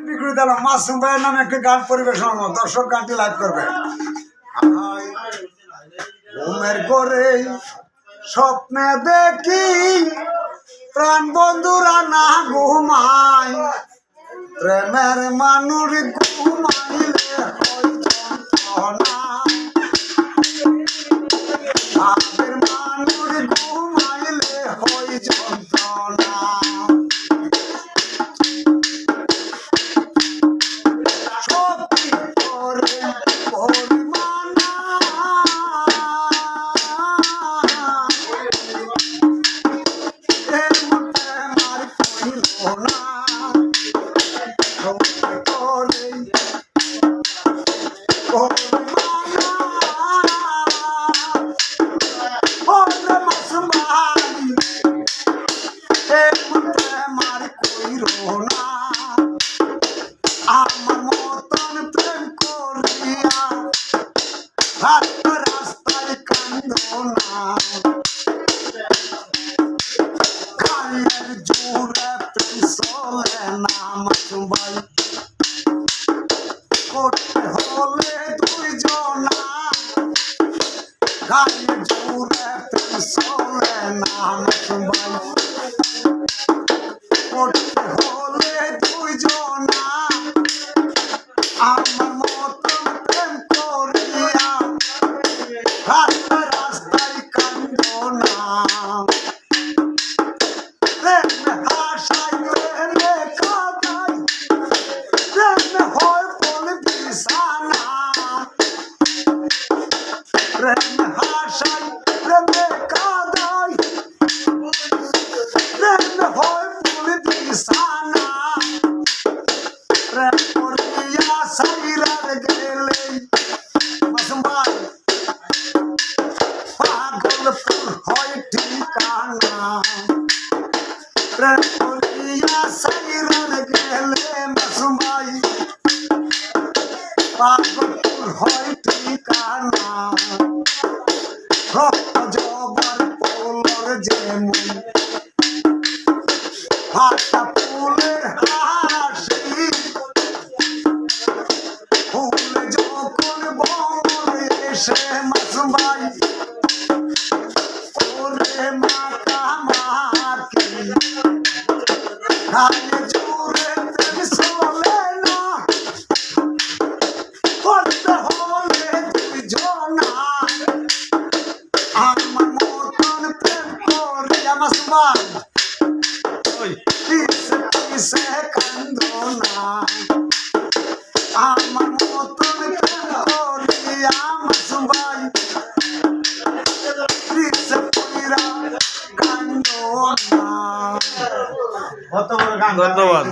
বিক্রি দিলাম মাসুম ভাইয়ের নামে একটি গান পরিবেশন হলো, দর্শক গানটি লাইভ করবে। ঘুমের করে স্বপ্নে দেখি প্রাণ বন্ধুরা না ঘুমায়, প্রেমের মানুষ ঘুমাইলে হয় যন্ত্রণা, আগের মানুষ ঘুমাইলে হয় যন্ত্রণা। সত্যি করে পরিমানা এর মধ্যে আমার কইল না, সত্যি করে পরিমানা ওরে মাসুম ভাই এর মধ্যে আমার কইল না, আমার মতন প্রেম করিয়া রাস্তায় কান্দ না, গায়ের জোরে প্রেম চলে না মাসুম ভাই, করতে হলে দুইজনা, গায়ের জোরে প্রেম চলে না মাসুম ভাই, করতে হলে দুইজনা, আমার মতন প্রেম করিয়া রাস্তায় কান্দ না, প্রেমে হাসাই প্রেমে কাঁদাই, প্রেমে হয় বল বিছানা, প্রেমে হাসাই প্রেমে কাঁদাই, প্রেমে হয় বল বিছানা, প্রেম করিয়া সাইরার গেলে মাসুম ভাই পাগলপুর হয় ঠিকানা, প্রেম করিয়া সাইরার গেলে মাসুম ভাই পাগলপুর হয় ঠিকানা, রক্ত জবার পোলর যেমন হাতা ফুলের হাসি, ফুল যখন বমর এসে মাসুম ভাই ওরে মাখামাখি, গায়ে জোরে প্রেম চলে না, করতে হলে দুইজনা, আমার মতন প্রেম করিয়া মাসুম ভাই পিছে পিছে কান্দ না, আমার মতন প্রেম করিয়া মাসুম ভাই পিছে পইরা কান্দ না। ধন্যবাদ।